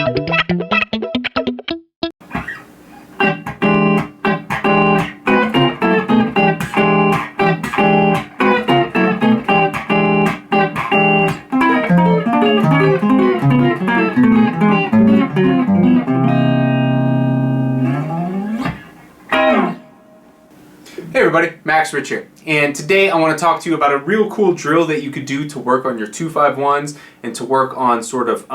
Hey everybody, Max Rich here, and today I want to talk to you about a real cool drill that you could do to work on your 2-5-1s and to work on sort of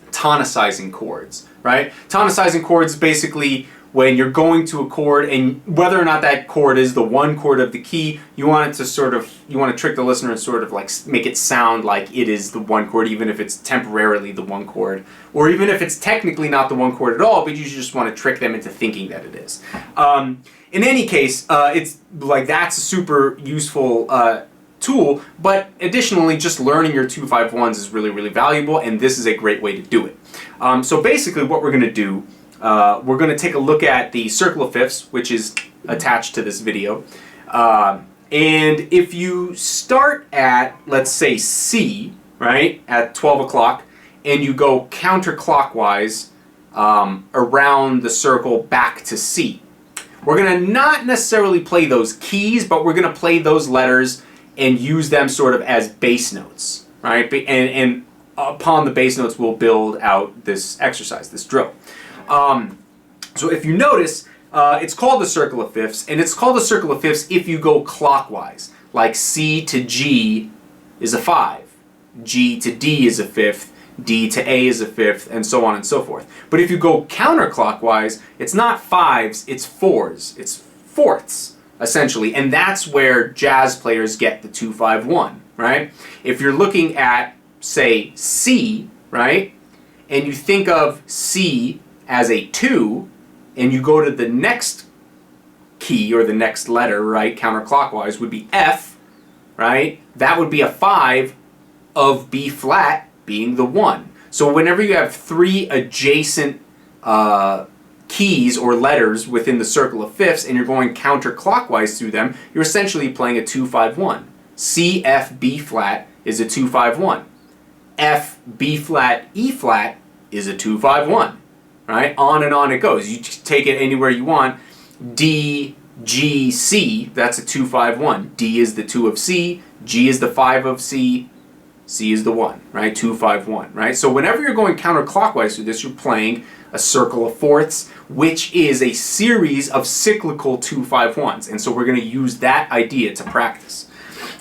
tonicizing chords, right? Tonicizing chords is basically when you're going to a chord, and whether or not that chord is the one chord of the key, you want it to you want to trick the listener and sort of like make it sound like it is the one chord, even if it's temporarily the one chord, or even if it's technically not the one chord at all, but you just want to trick them into thinking that it is. In any case, it's like that's a super useful tool, but additionally just learning your 2-5-1s is really, really valuable, and this is a great way to do it. So basically what we're going to do, we're going to take a look at the circle of fifths, which is attached to this video. And if you start at, let's say, C, right, at 12 o'clock, and you go counterclockwise around the circle back to C, we're going to not necessarily play those keys, but we're going to play those letters and use them sort of as bass notes, right? And upon the bass notes, we'll build out this exercise, this drill. So if you notice, it's called the circle of fifths, and it's called the circle of fifths if you go clockwise, like C to G is a 5, G to D is a fifth, D to A is a fifth, and so on and so forth. But if you go counterclockwise, it's not fives, it's fours. It's fourths, essentially. And that's where jazz players get the 2-5-1, right? If you're looking at, say, C, right, and you think of C as a 2, and you go to the next key, or the next letter, right, counterclockwise, would be F, right? That would be a 5 of B flat, being the 1. So whenever you have 3 adjacent keys or letters within the circle of fifths and you're going counterclockwise through them, you're essentially playing a 2-5-1. C, F, B flat is a 2-5-1. F, B flat, E flat is a 2-5-1. Right? On and on it goes. You take it anywhere you want. D, G, C, that's a 2-5-1. D is the 2 of C, G is the 5 of C, C is the 1, right? 2-5-1, right? So whenever you're going counterclockwise through this, you're playing a circle of fourths, which is a series of cyclical 2-5-1s. And so we're going to use that idea to practice.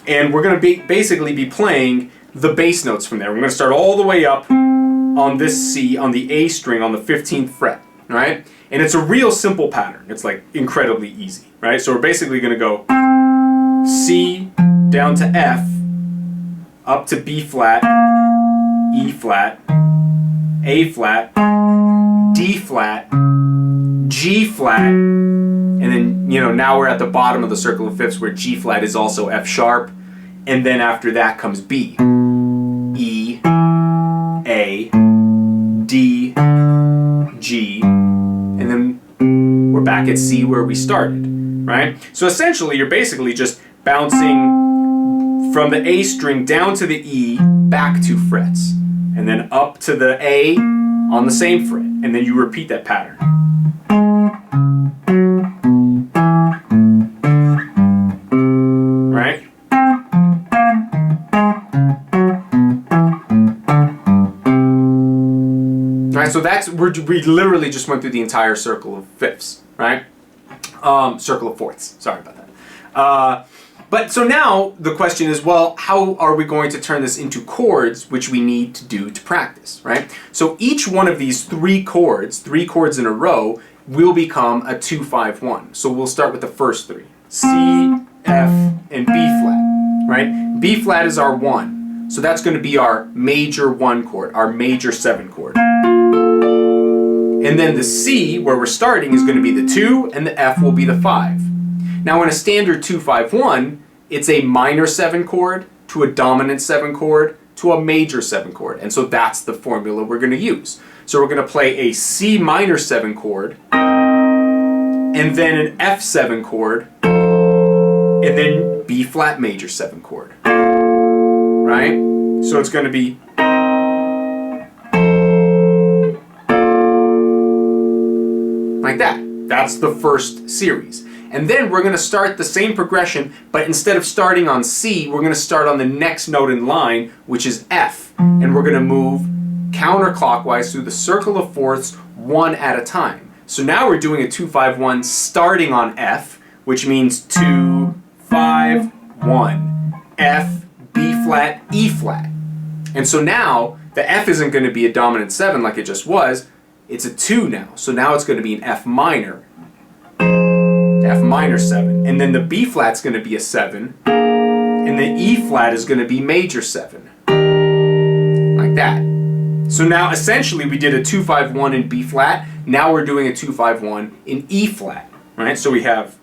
And we're going to basically be playing the bass notes from there. We're going to start all the way up on this C, on the A string, on the 15th fret, right? And it's a real simple pattern. It's like incredibly easy, right? So we're basically going to go C down to F, up to B flat, E flat, A flat, D flat, G flat, and then, you know, now we're at the bottom of the circle of fifths where G flat is also F sharp, and then after that comes B, E, A, D, G, and then we're back at C where we started, right? So essentially you're basically just bouncing from the A string down to the E, back 2 frets, and then up to the A on the same fret, and then you repeat that pattern. Right? Right, so that's, we literally just went through the entire circle of fifths, right? Circle of fourths, sorry about that. But so now the question is, well, how are we going to turn this into chords, which we need to do to practice, right? So each one of these 3 chords in a row, will become a 2-5-1. So we'll start with the first 3. C, F, and B flat, right? B flat is our 1. So that's going to be our major 1 chord, our major 7 chord. And then the C, where we're starting, is going to be the 2, and the F will be the 5. Now in a standard 2-5-1, it's a minor 7 chord to a dominant 7 chord to a major 7 chord. And so that's the formula we're going to use. So we're going to play a C minor 7 chord, and then an F7 chord, and then B flat major 7 chord. Right? So it's going to be like that. That's the first series. And then we're going to start the same progression, but instead of starting on C, we're going to start on the next note in line, which is F. And we're going to move counterclockwise through the circle of fourths, one at a time. So now we're doing a 2-5-1 starting on F, which means 2, 5, 1, F, B flat, E flat. And so now the F isn't going to be a dominant 7 like it just was, it's a 2 now. So now it's going to be an F minor. F minor 7, and then the B flat's going to be a 7, and the E flat is going to be major 7, like that. So now essentially we did a 2-5-1 in B flat. Now we're doing a 2-5-1 in E flat, right? So we have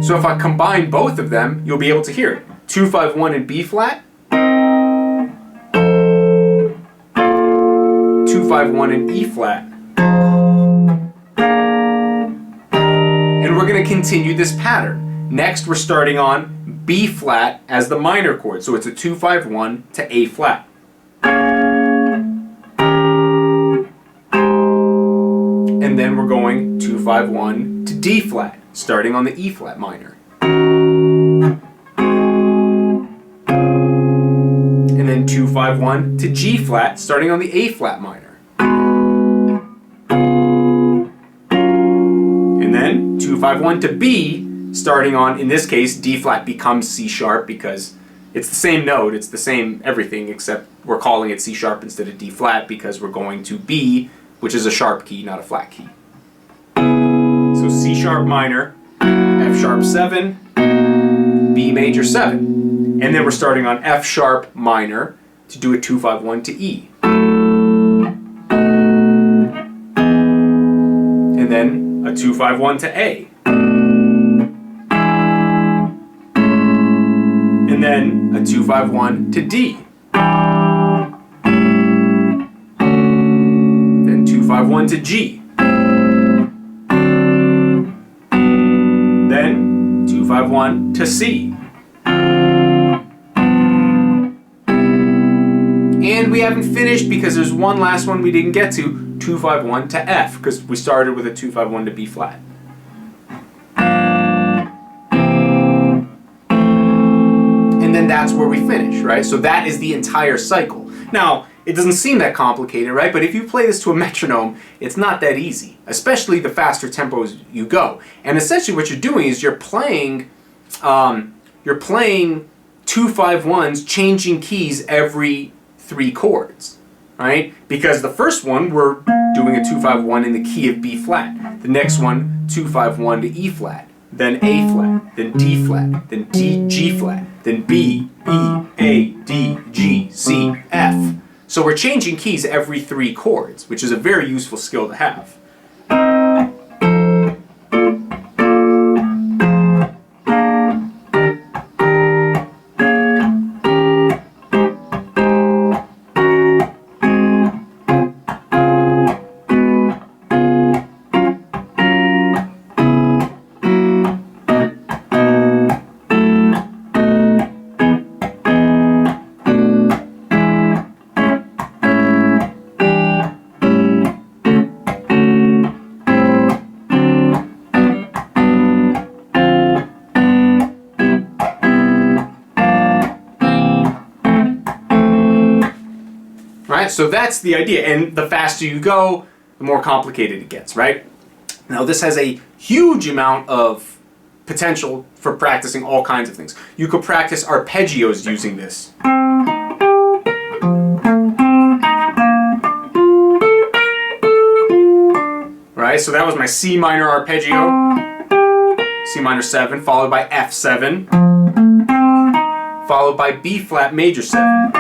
so if I combine both of them, you'll be able to hear it. 2-5-1 in B flat. 2-5-1 in E flat. And we're going to continue this pattern. Next we're starting on B flat as the minor chord. So it's a 2-5-1 to A flat. And then we're going 2-5-1 to D flat, starting on the E flat minor. And then 2-5-1 to G flat, starting on the A flat minor. And then 2-5-1 to B, starting on, in this case, D flat becomes C sharp because it's the same note, it's the same everything, except we're calling it C sharp instead of D flat because we're going to B, which is a sharp key, not a flat key. So C sharp minor, F sharp 7, B major 7. And then we're starting on F sharp minor to do a 2-5-1 to E. And then a 2-5-1 to A. And then a 2-5-1 to D. Then 2-5-1 to G. Then 2-5-1 to C. And we haven't finished because there's one last one we didn't get to, 2-5-1 to F, because we started with a 2-5-1 to B flat. And then that's where we finish, right? So that is the entire cycle. Now, it doesn't seem that complicated, right? But if you play this to a metronome, it's not that easy, especially the faster tempos you go. And essentially what you're doing is you're playing 2-5-1s, changing keys every 3 chords, right? Because the first one, we're doing a 2-5-1 in the key of B flat. The next one, 2-5-1 to E flat, then A flat, then D flat, then G flat, then B, E, A, D, G, C, F. So we're changing keys every 3 chords, which is a very useful skill to have. So that's the idea, and the faster you go, the more complicated it gets, right? Now this has a huge amount of potential for practicing all kinds of things. You could practice arpeggios using this. Right, so that was my C minor arpeggio, C minor 7, followed by F7, followed by B flat major 7.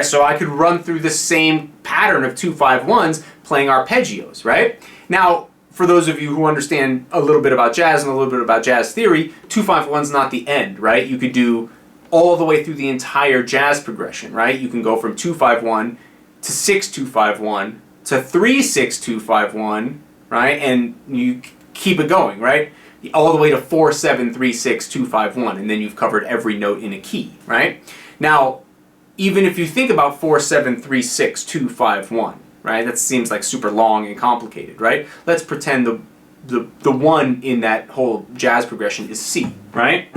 So I could run through the same pattern of 2-5-1s playing arpeggios, right? Now, for those of you who understand a little bit about jazz and a little bit about jazz theory, 2-5-1's not the end, right? You could do all the way through the entire jazz progression, right? You can go from 2-5-1 to 6-2-5-1 to 3-6-2-5-1, right? And you keep it going, right? All the way to 4, 7, 3, 6, 2, 5, 1, and then you've covered every note in a key, right? Now, even if you think about 4, 7, 3, 6, 2, 5, 1, right? That seems like super long and complicated, right? Let's pretend the 1 in that whole jazz progression is C, right?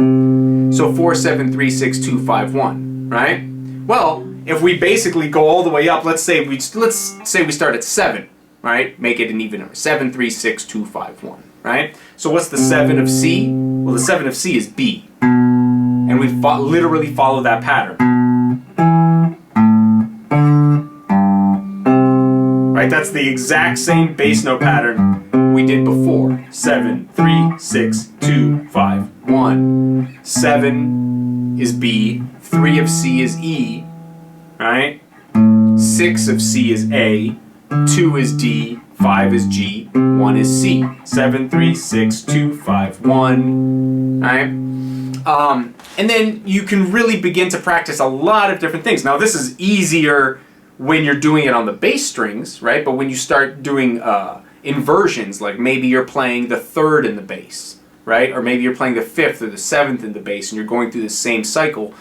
So 4, 7, 3, 6, 2, 5, 1, right? Well, if we basically go all the way up, let's say we start at 7, right? Make it an even number. 7, 3, 6, 2, 5, 1, right? So what's the 7 of C? Well, the 7 of C is B. And we literally follow that pattern. Right? That's the exact same bass note pattern we did before. 7, 3, 6, 2, 5, 1. 7 is B. 3 of C is E. Right? 6 of C is A. 2 is D. 5 is G. 1 is C. 7, 3, 6, 2, 5, 1. Right? And then you can really begin to practice a lot of different things. Now, this is easier when you're doing it on the bass strings, right? But when you start doing inversions, like maybe you're playing the 3rd in the bass, right? Or maybe you're playing the 5th or the 7th in the bass and you're going through the same cycle,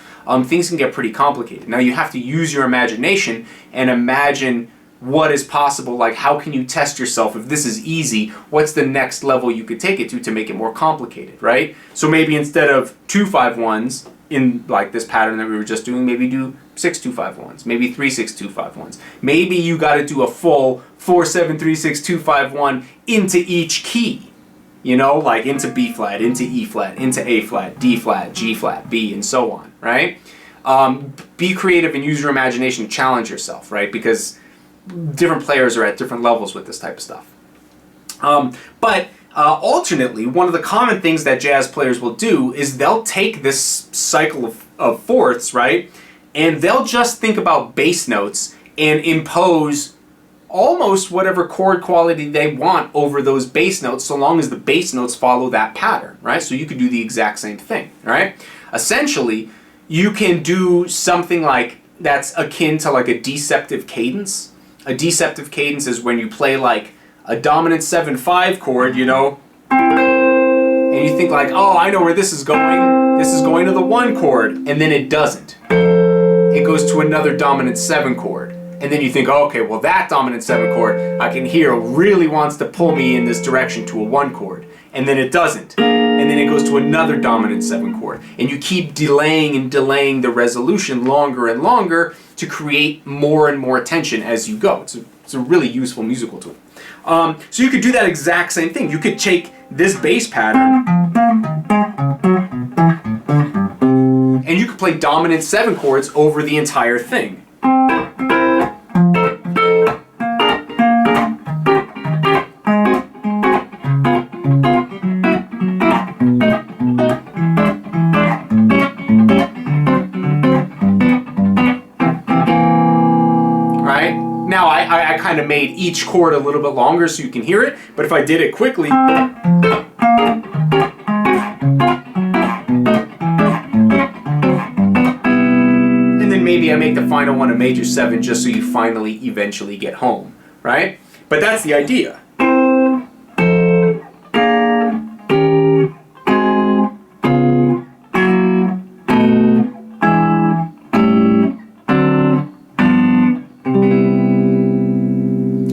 things can get pretty complicated. Now, you have to use your imagination and imagine what is possible. Like, how can you test yourself? If this is easy, what's the next level you could take it to make it more complicated, right? So maybe instead of 2 5 1s in like this pattern that we were just doing, maybe do 6 2 5 1s, maybe 3 6 2 5 1s. Maybe you got to do a full 4 7 3 6 2 5 1 into each key, you know, like into B flat, into E flat, into A flat, D flat, G flat, B, and so on, right? Be creative and use your imagination, challenge yourself, right? Because different players are at different levels with this type of stuff. But alternately, one of the common things that jazz players will do is they'll take this cycle of fourths, right? And they'll just think about bass notes and impose almost whatever chord quality they want over those bass notes, so long as the bass notes follow that pattern, right? So you could do the exact same thing, right? Essentially, you can do something like that's akin to like a deceptive cadence. A deceptive cadence is when you play like a dominant 7/5 chord, you know, and you think like, oh, I know where this is going. This is going to the 1 chord, and then it doesn't. It goes to another dominant 7 chord. And then you think, oh, okay, well that dominant 7 chord I can hear really wants to pull me in this direction to a 1 chord. And then it doesn't. And then it goes to another dominant 7 chord. And you keep delaying and delaying the resolution longer and longer to create more and more tension as you go. It's a really useful musical tool. So you could do that exact same thing. You could take this bass pattern and you could play dominant 7 chords over the entire thing. Now, I kind of made each chord a little bit longer so you can hear it, but if I did it quickly, and then maybe I make the final one a major 7 just so you finally eventually get home, right? But that's the idea.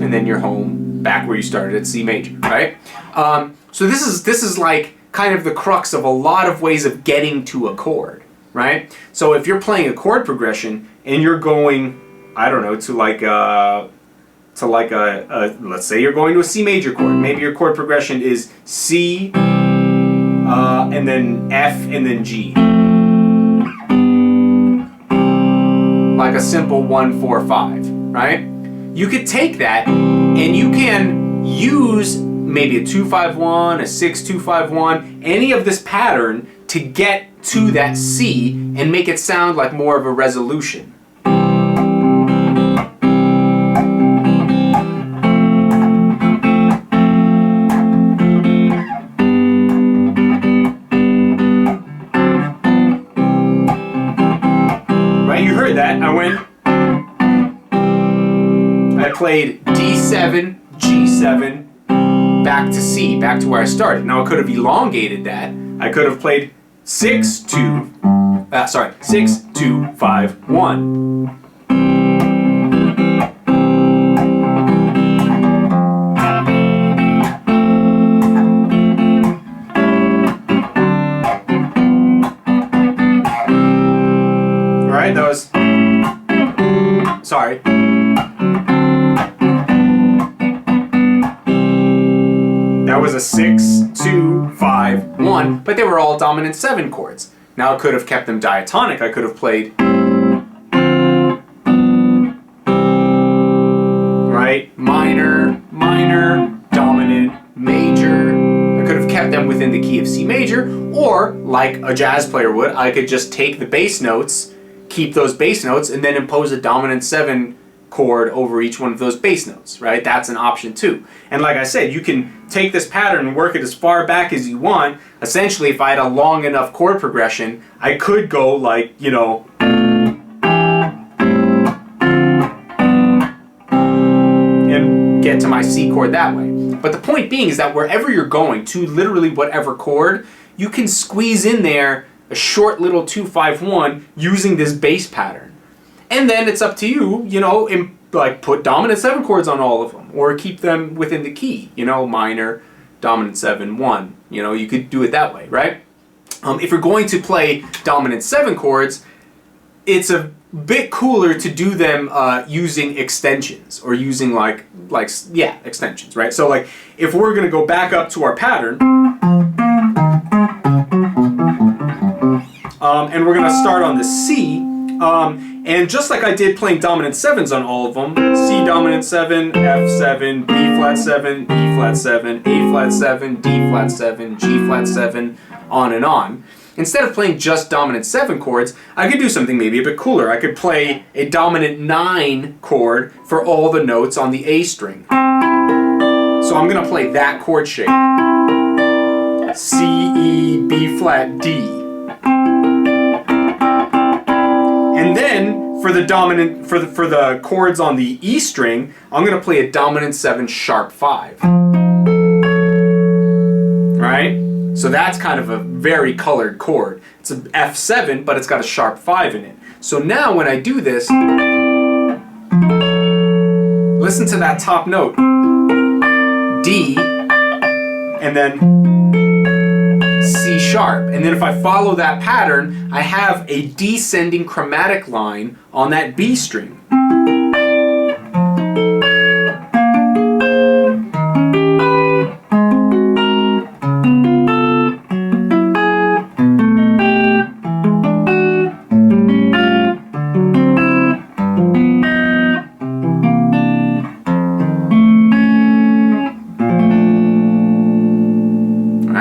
And then you're home, back where you started at C major, right? So this is like kind of the crux of a lot of ways of getting to a chord, right? So if you're playing a chord progression and you're going, I don't know, to like a let's say you're going to a C major chord. Maybe your chord progression is C, and then F, and then G. Like a simple 1 4 5, right? You could take that and you can use maybe a 2 5 1, a 6 2 5 1, any of this pattern to get to that C and make it sound like more of a resolution. Right, you heard that. I played D7, G7, back to C, back to where I started. Now I could have elongated that. I could have played 6, 2, 5, 1. Alright, that was, sorry. That was a 6, 2, 5, 1, but they were all dominant 7 chords. Now I could have kept them diatonic. I could have played, right, minor, minor, dominant, major. I could have kept them within the key of C major, or like a jazz player would, I could just take the bass notes, keep those bass notes, and then impose a dominant 7 chord over each one of those bass notes, right? That's an option too. And like I said, you can take this pattern and work it as far back as you want. Essentially, if I had a long enough chord progression, I could go like, you know, and get to my C chord that way. But the point being is that wherever you're going to, literally whatever chord, you can squeeze in there a short little 2-5-1 using this bass pattern. And then it's up to you, you know, like put dominant 7 chords on all of them, or keep them within the key, you know, minor, dominant 7, 1. You know, you could do it that way, right? If you're going to play dominant 7 chords, it's a bit cooler to do them using extensions, or using extensions, right? So like, if we're gonna go back up to our pattern, and we're gonna start on the C, and just like I did playing dominant 7s on all of them, C dominant 7, F7, B flat 7, E flat 7, A flat 7, D flat 7, G flat 7, on and on. Instead of playing just dominant 7 chords, I could do something maybe a bit cooler. I could play a dominant 9 chord for all the notes on the A string. So I'm going to play that chord shape. C, E, B flat, D. And then for the dominant, for the chords on the E string, I'm going to play a dominant 7 sharp 5. Right? So that's kind of a very colored chord. It's an F7, but it's got a sharp 5 in it. So now when I do this, listen to that top note. D, and then C sharp. And then if I follow that pattern, I have a descending chromatic line on that B string.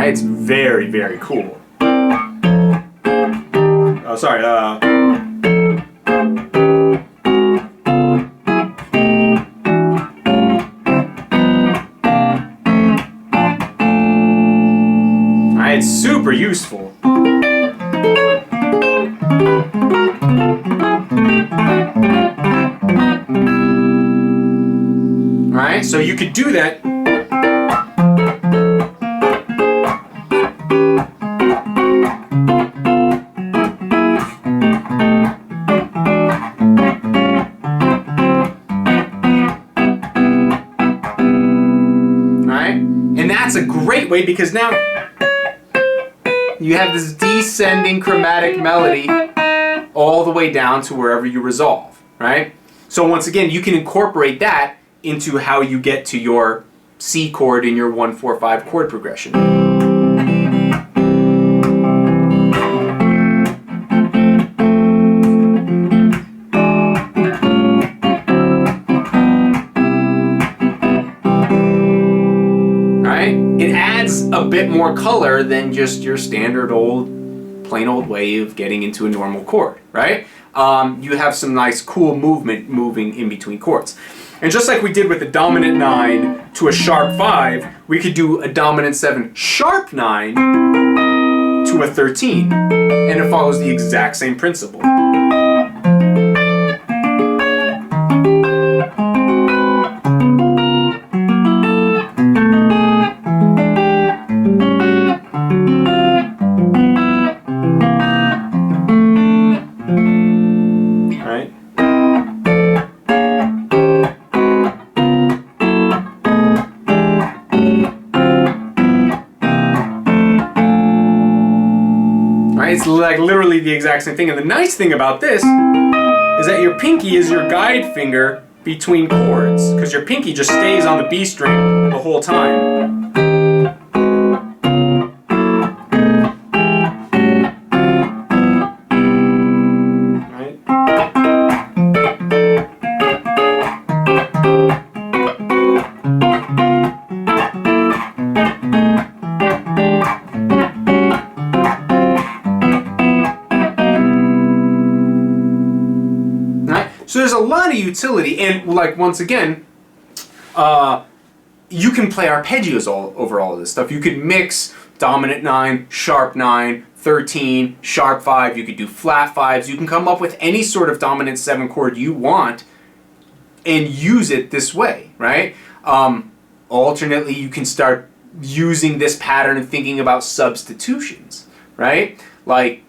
It's very, very cool. Oh, sorry. It's super useful. Alright, so you could do that. And that's a great way, because now you have this descending chromatic melody all the way down to wherever you resolve, right? So once again, you can incorporate that into how you get to your C chord in your 1-4-5 chord progression. It adds a bit more color than just your standard plain old way of getting into a normal chord, right? You have some nice cool movement moving in between chords. And just like we did with the dominant 9 to a sharp 5, we could do a dominant 7 sharp 9 to a 13. And it follows the exact same principle. exact same thing. And the nice thing about this is that your pinky is your guide finger between chords, because your pinky just stays on the B string the whole time. So there's a lot of utility, and like once again, you can play arpeggios over all of this stuff. You could mix dominant 9, sharp 9, 13, sharp 5. You could do flat 5s. You can come up with any sort of dominant 7 chord you want and use it this way, right? Alternately, you can start using this pattern and thinking about substitutions, right? Like,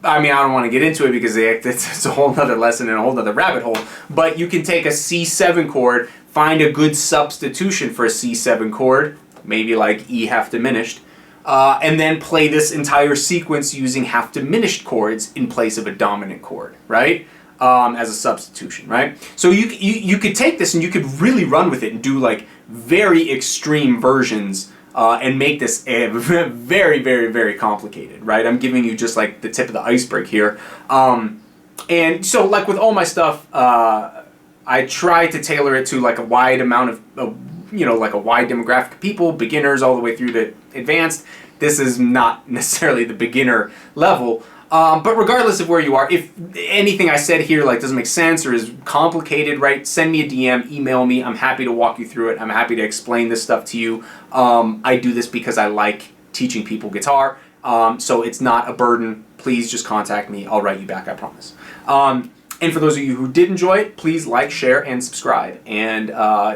I mean, I don't want to get into it because it's a whole nother lesson and a whole nother rabbit hole, but you can take a C7 chord, find a good substitution for a C7 chord, maybe like E half diminished, and then play this entire sequence using half diminished chords in place of a dominant chord, right? As a substitution, right? So you could take this and you could really run with it and do like very extreme versions and make this very, very, very complicated, right? I'm giving you just like the tip of the iceberg here. And so like with all my stuff, I try to tailor it to like a wide amount of you know, like a wide demographic of people, beginners all the way through to advanced. This is not necessarily the beginner level. But regardless of where you are, if anything I said here like doesn't make sense or is complicated, right, send me a DM, email me. I'm happy to walk you through it. I'm happy to explain this stuff to you. I do this because I like teaching people guitar, so it's not a burden. Please just contact me. I'll write you back, I promise. And for those of you who did enjoy it, please like, share, and subscribe. And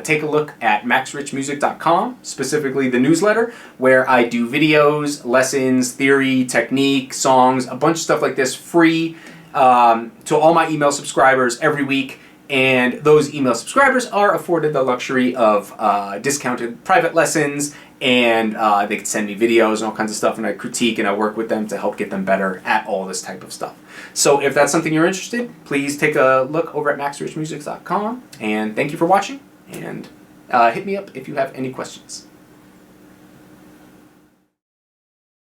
take a look at maxrichmusic.com, specifically the newsletter, where I do videos, lessons, theory, technique, songs, a bunch of stuff like this free to all my email subscribers every week. And those email subscribers are afforded the luxury of discounted private lessons, and they can send me videos and all kinds of stuff, and I critique and I work with them to help get them better at all this type of stuff. So if that's something you're interested, please take a look over at maxrichmusic.com, and thank you for watching, and hit me up if you have any questions.